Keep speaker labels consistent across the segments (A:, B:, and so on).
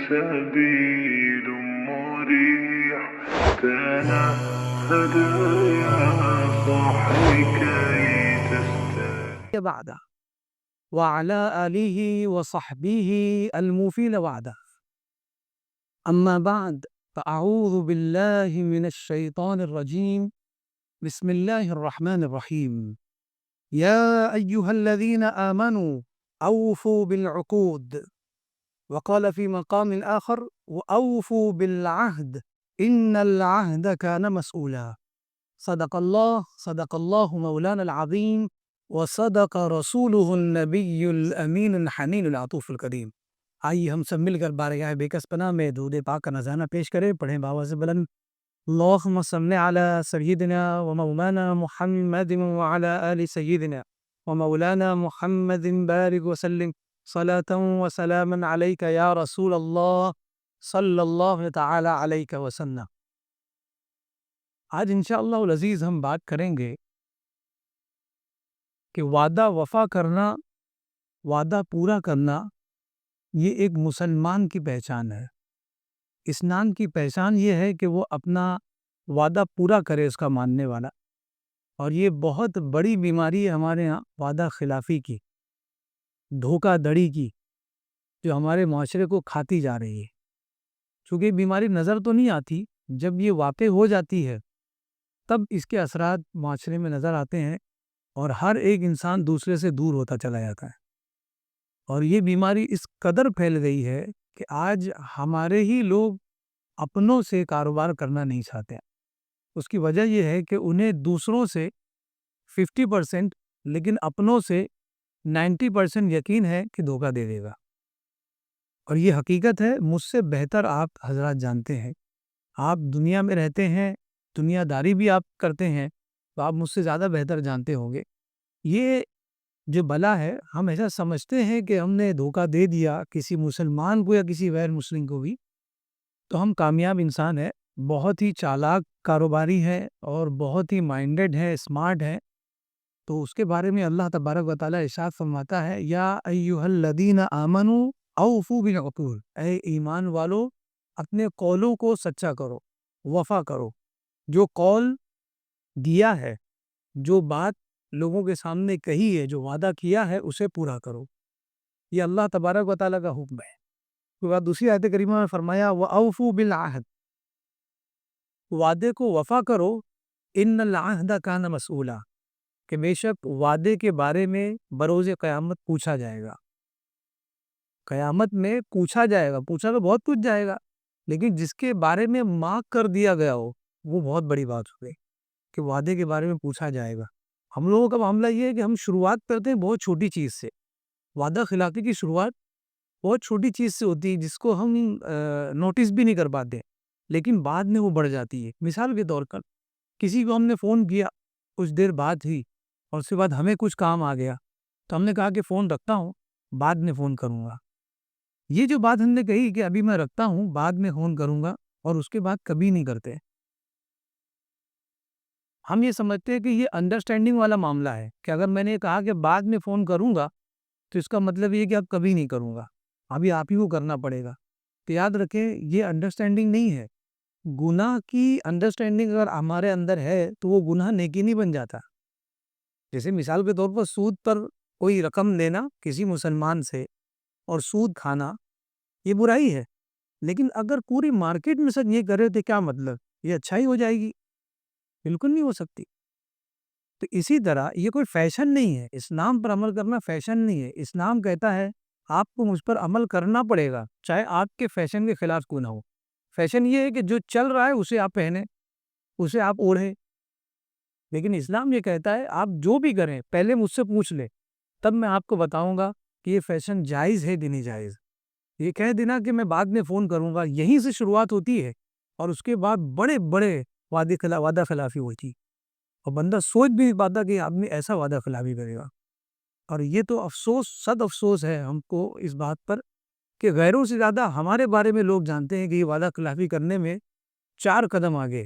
A: سبيل مريح تنهد يا صاحي كي تستريح
B: بعده وعلى آله وصحبه المفيد وعده. أما بعد فأعوذ بالله من الشيطان الرجيم. بسم الله الرحمن الرحيم. يا أيها الذين آمنوا أوفوا بالعقود. وقال في مقام آخر وأوفوا بالعهد إن العهد كان مسؤولا. صدق الله مولانا العظيم وصدق رسوله النبی الامین الحنین العطوف الکریم. آئیے ہم سب مل کر بارگاہ بیکس پناہ میں درود پاک کا نذرانہ پیش کریں. پڑھیں باواز بلند اللہم صل علی سیدنا و مولانا محمد وعلی آل سیدنا و مولانا محمد بارک وسلم صلاۃ و سلاما علیک یا رسول اللہ صلی اللہ تعالی علیہ وسلم. آج انشاءاللہ العزیز ہم بات کریں گے کہ وعدہ وفا کرنا، وعدہ پورا کرنا، یہ ایک مسلمان کی پہچان ہے. اسلام کی پہچان یہ ہے کہ وہ اپنا وعدہ پورا کرے، اس کا ماننے والا. اور یہ بہت بڑی بیماری ہے ہمارے ہاں، وعدہ خلافی کی، دھوکہ دڑی کی، جو ہمارے معاشرے کو کھاتی جا رہی ہے. چونکہ یہ بیماری نظر تو نہیں آتی، جب یہ واقع ہو جاتی ہے تب اس کے اثرات معاشرے میں نظر آتے ہیں اور ہر ایک انسان دوسرے سے دور ہوتا چلا جاتا ہے. اور یہ بیماری اس قدر پھیل گئی ہے کہ آج ہمارے ہی لوگ اپنوں سے کاروبار کرنا نہیں چاہتے ہیں. اس کی وجہ یہ ہے کہ انہیں دوسروں سے 50% لیکن اپنوں سے 90% یقین ہے کہ دھوکہ دے دے گا. اور یہ حقیقت ہے، مجھ سے بہتر آپ حضرات جانتے ہیں. آپ دنیا میں رہتے ہیں، دنیا داری بھی آپ کرتے ہیں، تو آپ مجھ سے زیادہ بہتر جانتے ہوں گے. یہ جو بلا ہے، ہم ایسا سمجھتے ہیں کہ ہم نے دھوکہ دے دیا کسی مسلمان کو یا کسی غیر مسلم کو بھی تو ہم کامیاب انسان ہیں، بہت ہی چالاک کاروباری ہے اور بہت ہی مائنڈڈ ہے، اسمارٹ ہے. تو اس کے بارے میں اللہ تبارک و تعالیٰ ارشاد فرماتا ہے یا ایھا الذین آمنوا اوفوا بالعقود. اے ایمان والو، اپنے قولوں کو سچا کرو، وفا کرو. جو قول دیا ہے، جو بات لوگوں کے سامنے کہی ہے، جو وعدہ کیا ہے، اسے پورا کرو. یہ اللہ تبارک و تعالیٰ کا حکم ہے. اس کے بعد دوسری آیت کریمہ میں فرمایا وَأَوْفُوا بِالْعَهْدِ، وعدے کو وفا کرو. إِنَّ الْعَهْدَ كَانَ مَسْئُولًا، کہ بے شک وعدے کے بارے میں بروز قیامت پوچھا جائے گا. قیامت میں پوچھا جائے گا، پوچھا تو بہت کچھ جائے گا، لیکن جس کے بارے میں مارک کر دیا گیا ہو وہ بہت بڑی بات ہو گئی کہ وعدے کے بارے میں پوچھا جائے گا. ہم لوگوں کا معاملہ یہ ہے کہ ہم شروعات کرتے ہیں بہت چھوٹی چیز سے. وعدہ خلافی کی شروعات بہت چھوٹی چیز سے ہوتی ہے جس کو ہم نوٹس بھی نہیں کر پاتے، لیکن بعد میں وہ بڑھ جاتی ہے. مثال کے طور پر کسی کو ہم نے فون کیا کچھ دیر بعد ہی، اور اس کے بعد ہمیں کچھ کام آ گیا تو ہم نے کہا کہ فون رکھتا ہوں، بعد میں فون کروں گا. یہ جو بات ہم نے کہی کہ ابھی میں رکھتا ہوں، بعد میں فون کروں گا، اور اس کے بعد کبھی نہیں کرتے. ہم یہ سمجھتے ہیں کہ یہ انڈرسٹینڈنگ والا معاملہ ہے کہ اگر میں نے کہا کہ بعد میں فون کروں گا تو اس کا مطلب یہ کہ اب کبھی نہیں کروں گا، ابھی آپ ہی کو کرنا پڑے گا. تو یاد رکھیں یہ انڈرسٹینڈنگ نہیں ہے. گناہ کی انڈرسٹینڈنگ اگر ہمارے اندر ہے تو وہ گناہ نیکی نہیں بن جاتا. جیسے مثال کے طور پر سود پر کوئی رقم لینا کسی مسلمان سے اور سود کھانا، یہ برائی ہے. لیکن اگر پوری مارکیٹ میں سب یہ کرے تو کیا مطلب، یہ اچھائی ہو جائے گی؟ بالکل نہیں ہو سکتی. تو اسی طرح یہ کوئی فیشن نہیں ہے، اسلام پر عمل کرنا فیشن نہیں ہے. اسلام کہتا ہے آپ کو مجھ پر عمل کرنا پڑے گا، چاہے آپ کے فیشن کے خلاف کیوں نہ ہو. فیشن یہ ہے کہ جو چل رہا ہے اسے آپ پہنیں، اسے آپ اوڑھیں. لیکن اسلام یہ کہتا ہے آپ جو بھی کریں پہلے مجھ سے پوچھ لیں، تب میں آپ کو بتاؤں گا کہ یہ فیشن جائز ہے کہ نہیں جائز. یہ کہہ دینا کہ میں بعد میں فون کروں گا، یہیں سے شروعات ہوتی ہے، اور اس کے بعد بڑے بڑے وعدہ خلافی ہوتی، اور بندہ سوچ بھی نہیں پاتا کہ آدمی ایسا وعدہ خلافی کرے گا. اور یہ تو افسوس، صد افسوس ہے ہم کو اس بات پر کہ غیروں سے زیادہ ہمارے بارے میں لوگ جانتے ہیں کہ یہ وعدہ خلافی کرنے میں 4 قدم آگے.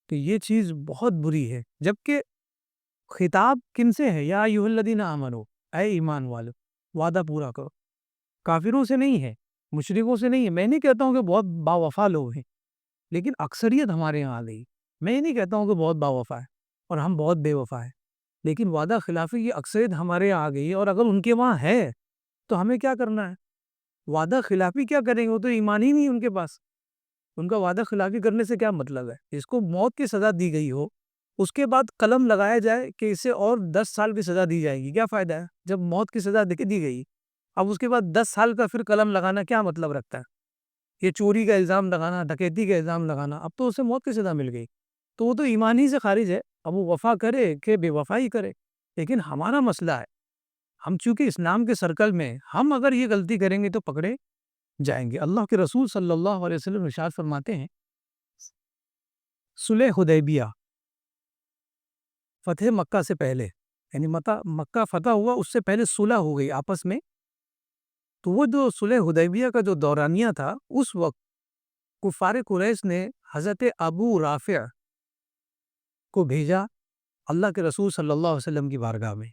B: تو یہ چیز بہت بری ہے. جبکہ خطاب کن سے ہے؟ یا ایھا الذین آمنوا، اے ایمان والو، وعدہ پورا کرو. کافروں سے نہیں ہے. مشرکوں سے نہیں ہے. میں نہیں کہتا ہوں کہ بہت باوفا لوگ ہیں، لیکن اکثریت ہمارے یہاں آ گئی. میں یہ نہیں کہتا ہوں کہ بہت باوفا ہے اور ہم بہت بے وفا ہیں، لیکن وعدہ خلافی کی اکثریت ہمارے یہاں آ گئی ہے. اور اگر ان کے وہاں ہے تو ہمیں کیا کرنا ہے؟ وعدہ خلافی کیا کریں گے؟ وہ تو ایمان ہی نہیں ان کے پاس. ان کا وعدہ خلافی کرنے سے کیا مطلب ہے؟ اس کو موت کی سزا دی گئی ہو، اس کے بعد قلم لگایا جائے کہ اسے اور 10 سال کی سزا دی جائے گی، کیا فائدہ ہے؟ جب موت کی سزا دی گئی، اب اس کے بعد 10 سال کا پھر قلم لگانا کیا مطلب رکھتا ہے؟ یہ چوری کا الزام لگانا، ڈکیتی کا الزام لگانا، اب تو اسے موت کی سزا مل گئی، تو وہ تو ایمان ہی سے خارج ہے. اب وہ وفا کرے کہ بے وفائی کرے. لیکن ہمارا مسئلہ ہے، ہم چونکہ اسلام کے سرکل میں ہم اگر یہ غلطی کریں گے تو پکڑے جائیں گے. اللہ کے رسول صلی اللہ علیہ وسلم ارشاد فرماتے ہیں، صلح حدیبیہ فتح مکہ سے پہلے، یعنی مکہ فتح ہوا اس سے پہلے صلح ہو گئی آپس میں. تو وہ جو صلح حدیبیہ کا جو دورانیہ تھا، اس وقت کفار قریش نے حضرت ابو رافع کو بھیجا اللہ کے رسول صلی اللہ علیہ وسلم کی بارگاہ میں،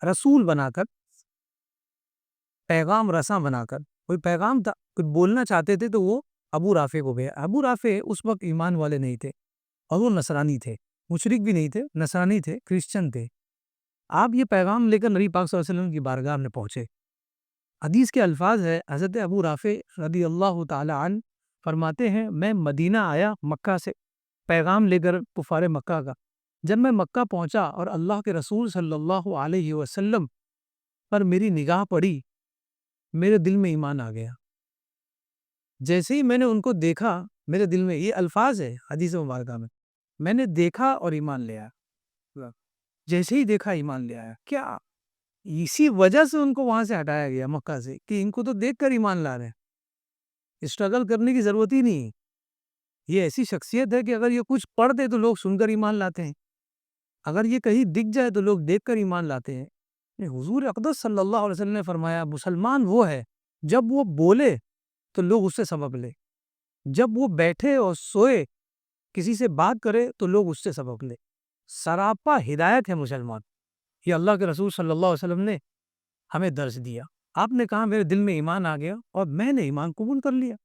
B: رسول بنا کر، پیغام رساں بنا کر. کوئی پیغام تھا، کچھ بولنا چاہتے تھے تو وہ ابو رافع کو بھیجا. ابو رافع اس وقت ایمان والے نہیں تھے اور وہ نصرانی تھے، مشرک بھی نہیں تھے، نصرانی تھے، کرسچن تھے. آپ یہ پیغام لے کر نبی پاک صلی اللہ علیہ وسلم کی بارگاہ میں پہنچے. حدیث کے الفاظ ہے، حضرت ابو رافع رضی اللہ تعالی عنہ فرماتے ہیں، میں مدینہ آیا مکہ سے پیغام لے کر کفار مکہ کا. جب میں مکہ پہنچا اور اللہ کے رسول صلی اللہ علیہ وسلم پر میری نگاہ پڑی، میرے دل میں ایمان آ گیا. جیسے ہی میں نے ان کو دیکھا، میرے دل میں، یہ الفاظ ہے حدیث مبارکہ میں نے دیکھا اور ایمان لے آیا. جیسے ہی دیکھا ایمان لے آیا. کیا اسی وجہ سے ان کو وہاں سے ہٹایا گیا مکہ سے، کہ ان کو تو دیکھ کر ایمان لا رہے ہیں، اسٹرگل کرنے کی ضرورت ہی نہیں. یہ ایسی شخصیت ہے کہ اگر یہ کچھ پڑھ دے تو لوگ سن کر ایمان لاتے ہیں، اگر یہ کہیں دکھ جائے تو لوگ دیکھ کر ایمان لاتے ہیں. حضور اقدس صلی اللہ علیہ وسلم نے فرمایا، مسلمان وہ ہے جب وہ بولے تو لوگ اس سے سبق لے، جب وہ بیٹھے اور سوئے کسی سے بات کرے تو لوگ اس سے سبق لے. سراپا ہدایت ہے مسلمان. یہ اللہ کے رسول صلی اللہ علیہ وسلم نے ہمیں درس دیا. آپ نے کہا میرے دل میں ایمان آ گیا اور میں نے ایمان قبول کر لیا.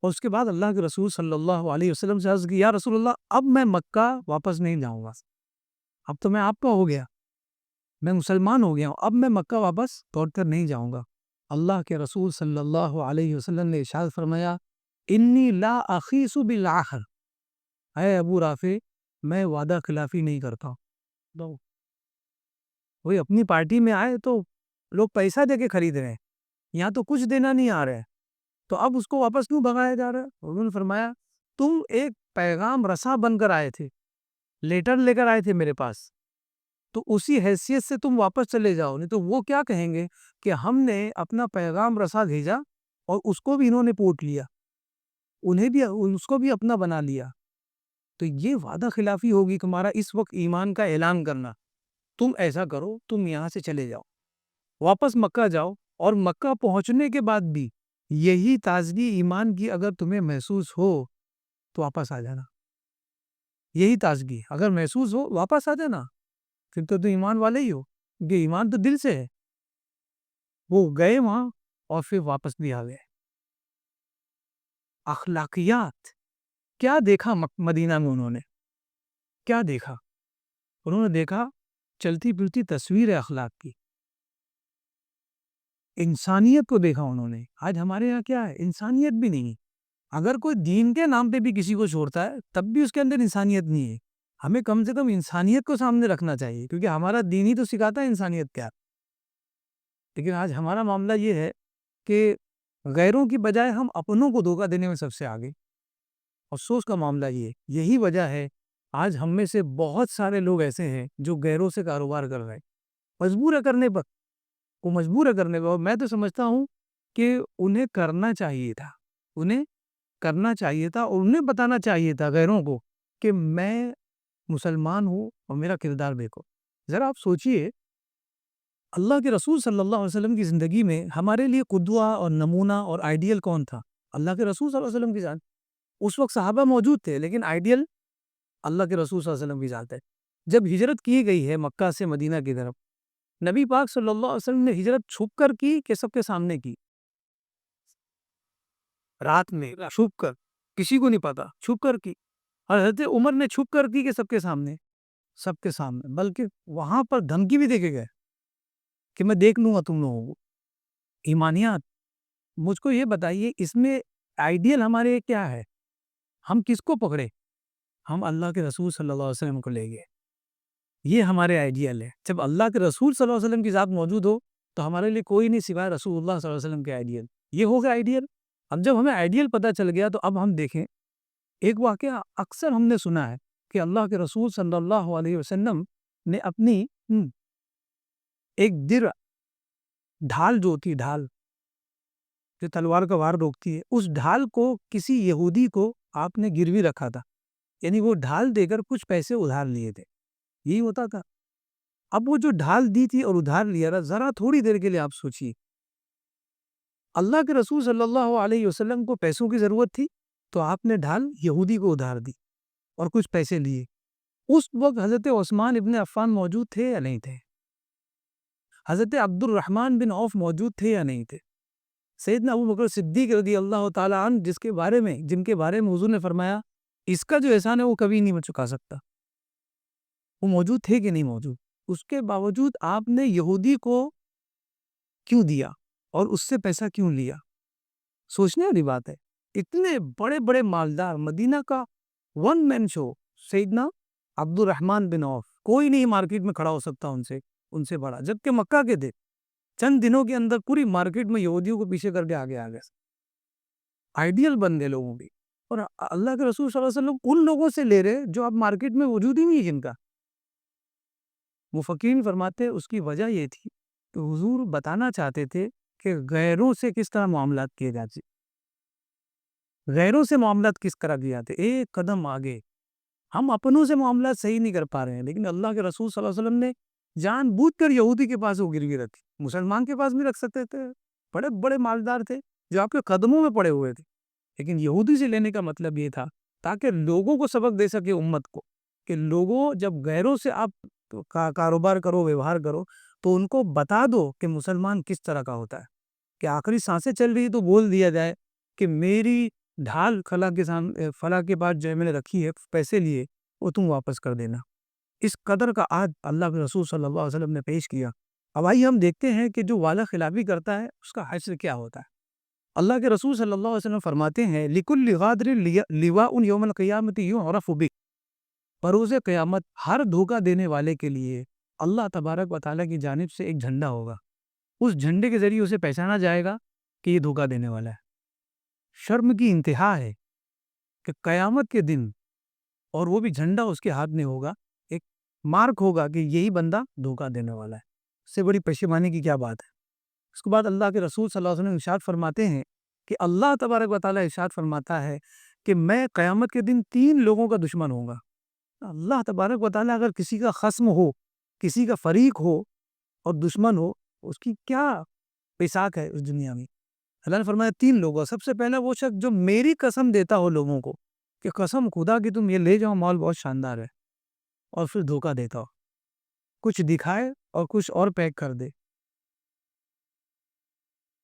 B: اور اس کے بعد اللہ کے رسول صلی اللہ علیہ وسلم سے عرض کی، یا رسول اللہ، اب میں مکہ واپس نہیں جاؤں گا، اب تو میں آپ کا ہو گیا، میں مسلمان ہو گیا ہوں، اب میں مکہ واپس لوٹ کر نہیں جاؤں گا. اللہ کے رسول صلی اللہ علیہ وسلم نے ارشاد فرمایا، انی لا اخیس بالعہد، اے ابو رافع، میں وعدہ خلافی نہیں کرتا ہوں. وہی اپنی پارٹی میں آئے تو لوگ پیسہ دے کے خرید رہے ہیں، یہاں تو کچھ دینا نہیں آ رہا ہے، تو اب اس کو واپس کیوں بھگایا جا رہا ہے؟ انہوں نے فرمایا، تم ایک پیغام رساں بن کر آئے تھے، لیٹر لے کر آئے تھے میرے پاس، تو اسی حیثیت سے تم واپس چلے جاؤ. نہیں تو وہ کیا کہیں گے کہ ہم نے اپنا پیغام رساں بھیجا اور اس کو بھی انہوں نے پوٹ لیا، انہیں بھی اس کو بھی اپنا بنا لیا. تو یہ وعدہ خلافی ہوگی تمہارا اس وقت ایمان کا اعلان کرنا. تم ایسا کرو، تم یہاں سے چلے جاؤ، واپس مکہ جاؤ، اور مکہ پہنچنے کے بعد بھی یہی تازگی ایمان کی اگر تمہیں محسوس ہو تو واپس آ جانا. یہی تازگی اگر محسوس ہو واپس آ جانا، پھر تو ایمان والے ہی ہو، کہ ایمان تو دل سے ہے. وہ گئے وہاں اور پھر واپس بھی آ گئے. اخلاقیات کیا دیکھا مدینہ میں؟ انہوں نے کیا دیکھا؟ انہوں نے دیکھا چلتی پھرتی تصویر اخلاق کی، انسانیت کو دیکھا انہوں نے. آج ہمارے یہاں کیا ہے؟ انسانیت بھی نہیں. اگر کوئی دین کے نام پہ بھی کسی کو چھوڑتا ہے تب بھی اس کے اندر انسانیت نہیں ہے. ہمیں کم سے کم انسانیت کو سامنے رکھنا چاہیے، کیونکہ ہمارا دین ہی تو سکھاتا ہے انسانیت کیا. لیکن آج ہمارا معاملہ یہ ہے کہ غیروں کی بجائے ہم اپنوں کو دھوکہ دینے میں سب سے آگے. افسوس کا معاملہ یہی وجہ ہے آج ہم میں سے بہت سارے لوگ ایسے ہیں جو غیروں سے کاروبار کر رہے ہیں، مجبور ہے کرنے پر. وہ مجبور ہے کرنے پر. اور میں تو سمجھتا ہوں کہ انہیں کرنا چاہیے تھا، انہیں کرنا چاہیے تھا، اور انہیں بتانا چاہیے تھا غیروں کو کہ میں مسلمان ہوں اور میرا کردار دیکھو. ذرا آپ سوچئے، اللہ کے رسول صلی اللہ علیہ وسلم کی زندگی میں ہمارے لیے قدوہ اور نمونہ اور آئیڈیل کون تھا؟ اللہ کے رسول صلی اللہ علیہ وسلم کی ذات. اس وقت صحابہ موجود تھے لیکن آئیڈیل اللہ کے رسول صلی اللہ علیہ وسلم کی ذات ہے. جب ہجرت کی گئی ہے مکہ سے مدینہ کی طرف، نبی پاک صلی اللہ علیہ وسلم نے ہجرت چھپ کر کی کہ سب کے سامنے کی؟ رات میں چھپ کر، کسی کو نہیں پتا، چھپ کر کی. اور حضرت عمر نے چھپ کر کی کہ سب کے سامنے، سب کے سامنے، بلکہ وہاں پر دھمکی بھی دے کے گئے کہ میں دیکھ لوں گا تم لوگوں کو. ایمانیات. مجھ کو یہ بتائیے اس میں آئیڈیل ہمارے کیا ہے؟ ہم کس کو پکڑے؟ ہم اللہ کے رسول صلی اللہ علیہ وسلم کو لے گئے. یہ ہمارے آئیڈیل ہے. جب اللہ کے رسول صلی اللہ علیہ وسلم کی ذات موجود ہو تو ہمارے لیے کوئی نہیں سوائے رسول اللہ صلی اللہ علیہ وسلم کے آئیڈیل. یہ ہوگا آئیڈیل. اب جب ہمیں آئیڈیل پتہ چل گیا تو اب ہم دیکھیں ایک واقعہ اکثر ہم نے سنا ہے کہ اللہ کے رسول صلی اللہ علیہ وسلم نے اپنی ایک درع، ڈھال جو ہوتی ہے، ڈھال جو تلوار کا وار روکتی ہے، اس ڈھال کو کسی یہودی کو آپ نے گروی رکھا تھا. یعنی وہ ڈھال دے کر کچھ پیسے ادھار لیے تھے. یہی ہوتا تھا. اب وہ جو ڈھال دی تھی اور ادھار لیا تھا، ذرا تھوڑی دیر کے لیے آپ سوچیے، اللہ کے رسول صلی اللہ علیہ وسلم کو پیسوں کی ضرورت تھی تو آپ نے ڈھال یہودی کو ادھار دی اور کچھ پیسے لیے. اس وقت حضرت عثمان ابن عفان موجود تھے یا نہیں تھے؟ حضرت عبد الرحمن بن عوف موجود تھے یا نہیں تھے؟ سیدنا ابو بکر صدیق رضی اللہ تعالیٰ عنہ جن کے بارے میں حضور نے فرمایا اس کا جو احسان ہے وہ کبھی نہیں میں چکا سکتا، وہ موجود تھے کہ نہیں موجود؟ اس کے باوجود آپ نے یہودی کو کیوں دیا اور اس سے پیسہ کیوں لیا؟ سوچنے والی بات ہے. اتنے بڑے بڑے مالدار، مدینہ کا ون مین شو سیدنا عبد الرحمن بن عوف، کوئی نہیں مارکیٹ میں کھڑا ہو سکتا ان سے بڑا، جبکہ مکہ کے تھے. چند دنوں کے اندر پوری مارکیٹ میں یہودیوں کو پیچھے کر کے آگے آئیڈیل بن گئے لوگوں کی. اور اللہ کے رسول صلی اللہ علیہ وسلم ان لوگوں سے لے رہے جو اب مارکیٹ میں وجود ہی نہیں ہے جن کا. مفکرین فرماتے اس کی وجہ یہ تھی کہ حضور بتانا چاہتے تھے کہ غیروں سے کس طرح معاملات کیے جاتے، غیروں سے معاملات کس طرح کیے جاتے. ایک قدم آگے. ہم اپنوں سے معاملات صحیح نہیں کر پا رہے ہیں، لیکن اللہ کے رسول صلی اللہ علیہ وسلم نے جان بوجھ کر یہودی کے پاس وہ گروی رکھی. مسلمان کے پاس بھی رکھ سکتے تھے، بڑے بڑے مالدار تھے جو آپ کے قدموں میں پڑے ہوئے تھے، لیکن یہودی سے لینے کا مطلب یہ تھا تاکہ لوگوں کو سبق دے سکے، امت کو، کہ لوگوں جب غیروں سے آپ کاروبار کرو، ویوہار کرو تو ان کو بتا دو کہ مسلمان کس طرح کا ہوتا ہے، کہ آخری سانسیں چل رہی تو بول دیا جائے کہ میری ڈھال فلاں کے بعد جو میں نے رکھی ہے، پیسے لیے وہ تم واپس کر دینا. اس قدر کا عہد اللہ کے رسول صلی اللہ علیہ وسلم نے پیش کیا. اب آئیے ہم دیکھتے ہیں کہ جو وعدہ خلافی کرتا ہے اس کا حشر کیا ہوتا ہے. اللہ کے رسول صلی اللہ علیہ وسلم فرماتے ہیں لِكُلِّ غَادْرٍ لِوَاءٌ يَوْمَ الْقِيَامَةِ يُعْرَفُ بِهِ. بروز قیامت ہر دھوکہ دینے والے کے لیے اللہ تبارک و تعالیٰ کی جانب سے ایک جھنڈا ہوگا. اس جھنڈے کے ذریعے اسے پہچانا جائے گا کہ یہ دھوکہ دینے والا ہے. شرم کی انتہا ہے کہ قیامت کے دن، اور وہ بھی جھنڈا اس کے ہاتھ میں ہوگا، ایک مارک ہوگا کہ یہی بندہ دھوکہ دینے والا ہے. اس سے بڑی پشیمانی کی کیا بات ہے؟ اس کے بعد اللہ کے رسول صلی اللہ علیہ وسلم ارشاد فرماتے ہیں کہ اللہ تبارک و تعالیٰ ارشاد فرماتا ہے کہ میں قیامت کے دن 3 لوگوں کا دشمن ہوں گا. اللہ تبارک و تعالیٰ اگر کسی کا خصم ہو، کسی کا فریق ہو اور دشمن ہو، اس کی کیا پیساک ہے اس دنیا میں؟ اللہ نے فرمایا 3 لوگوں. سب سے پہلا وہ شخص جو میری قسم دیتا ہو لوگوں کو کہ قسم خدا کی تم یہ لے جاؤ، مال بہت شاندار ہے، اور پھر دھوکہ دیتا ہو، کچھ دکھائے اور کچھ اور پیک کر دے.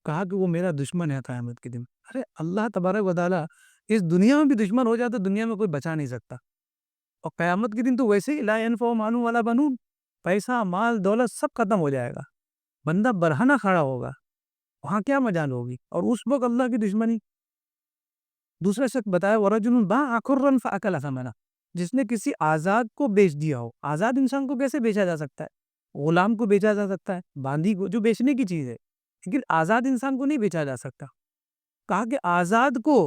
B: کہا کہ وہ میرا دشمن ہے قیامت کے دن. ارے اللہ تبارک و تعالیٰ اس دنیا میں بھی دشمن ہو جاتا، دنیا میں کوئی بچا نہیں سکتا، اور قیامت کے دن تو ویسے ہی لا ينفع مال ولا بنون، پیسہ، مال، دولت سب ختم ہو جائے گا، بندہ برہنہ کھڑا ہوگا، وہاں کیا مجال ہوگی؟ اور اس وقت اللہ کی دشمنی. دوسرا شخص بتایا وَرَجُلٌ بَاعَ حُرًّا فَأَكَلَ ثَمَنَهُ، جس نے کسی آزاد کو بیچ دیا ہو. آزاد انسان کو کیسے بیچا جا سکتا ہے؟ غلام کو بیچا جا سکتا ہے، باندی کو، جو بیچنے کی چیز ہے، لیکن آزاد انسان کو نہیں بیچا جا سکتا. کہا کہ آزاد کو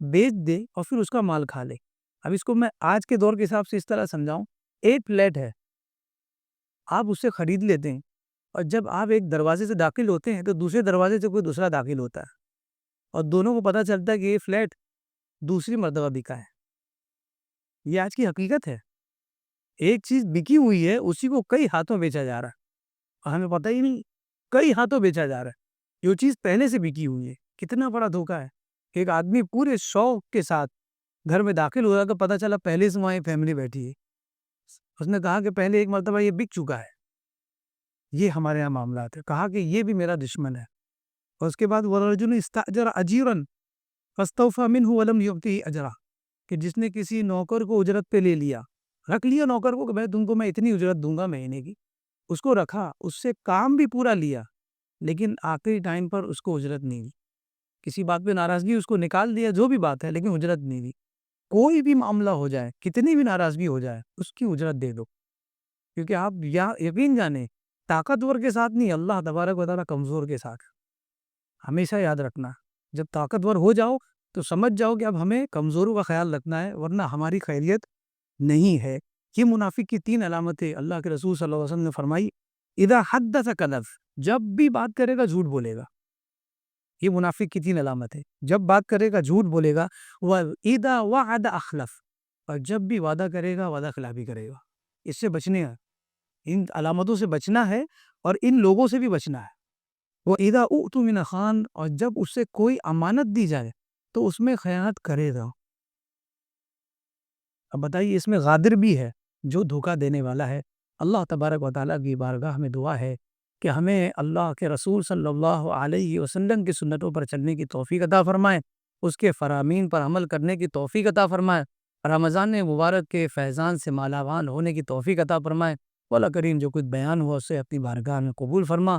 B: بیچ دے اور پھر اس کا مال کھا لے. اب اس کو میں آج کے دور کے حساب سے اس طرح سمجھاؤں. ایک فلیٹ ہے، آپ اسے خرید لیتے ہیں، اور جب آپ ایک دروازے سے داخل ہوتے ہیں تو دوسرے دروازے سے کوئی دوسرا داخل ہوتا ہے، اور دونوں کو پتہ چلتا ہے کہ یہ فلیٹ دوسری مرتبہ بکا ہے. یہ آج کی حقیقت ہے. ایک چیز بکی ہوئی ہے، اسی کو کئی ہاتھوں بیچا جا رہا ہے، اور ہمیں پتہ ہی نہیں، کئی ہاتھوں بیچا جا رہا ہے. جو چیز پہلے سے بکی ہوئی ہے. کتنا بڑا دھوکہ ہے. ایک آدمی پورے شوق کے ساتھ گھر میں داخل ہوا تو پتہ چلا پہلے سے وہاں فیملی بیٹھی ہے. اس نے کہا کہ پہلے ایک مرتبہ یہ بک چکا ہے. یہ ہمارے یہاں معاملات ہے. کہا کہ یہ بھی میرا دشمن ہے. اور اس کے بعد وَرَجُلٌ اسْتَأْجَرَ أَجِيرًا، فاستوفى منه ولم يؤته اجرا، کہ جس نے کسی نوکر کو اجرت پہ لے لیا، رکھ لیا نوکر کو کہ بھائی تم کو میں اتنی اجرت دوں گا مہینے کی، اس کو رکھا، اس سے کام بھی پورا لیا، لیکن آخری ٹائم پر اس کو اجرت نہیں دی، کسی بات پہ ناراضگی اس کو نکال دیا، جو بھی بات ہے، لیکن اجرت نہیں دی۔ کوئی بھی معاملہ ہو جائے، کتنی بھی ناراضگی ہو جائے، اس کی اجرت دے دو، کیونکہ آپ یقین جانیں طاقتور کے ساتھ نہیں، اللہ تبارک و تعالیٰ کمزور کے ساتھ۔ ہمیشہ یاد رکھنا، جب طاقتور ہو جاؤ تو سمجھ جاؤ کہ اب ہمیں کمزوروں کا خیال رکھنا ہے، ورنہ ہماری خیریت نہیں ہے۔ یہ منافق کی 3 علامتیں اللہ کے رسول صلی اللہ علیہ وسلم نے فرمائی۔ اذا حدث کذب، جب بھی بات کرے گا جھوٹ بولے گا، یہ منافق کی 3 علامت ہے۔ جب بات کرے گا جھوٹ بولے گا، وَإِذَا وَعَدَ أَخْلَفَ، اور جب بھی وعدہ کرے گا وعدہ خلافی کرے گا۔ اس سے بچنے ہے، ان علامتوں سے بچنا ہے، اور ان لوگوں سے بھی بچنا ہے۔ وَإِذَا اُؤْتُمِنَ خان، اور جب اس سے کوئی امانت دی جائے تو اس میں خیانت کرے گا۔ اب بتائیے اس میں غادر بھی ہے جو دھوکہ دینے والا ہے۔ اللہ تبارک و تعالیٰ کی بارگاہ میں دعا ہے کہ ہمیں اللہ کے رسول صلی اللہ علیہ وسلم کی سنتوں پر چلنے کی توفیق عطا فرمائے، اس کے فرامین پر عمل کرنے کی توفیق عطا فرمائے، رمضان مبارک کے فیضان سے مالا مال ہونے کی توفیق عطا فرمائے۔ مولا کریم جو کچھ بیان ہوا اسے اپنی بارگاہ میں قبول فرما۔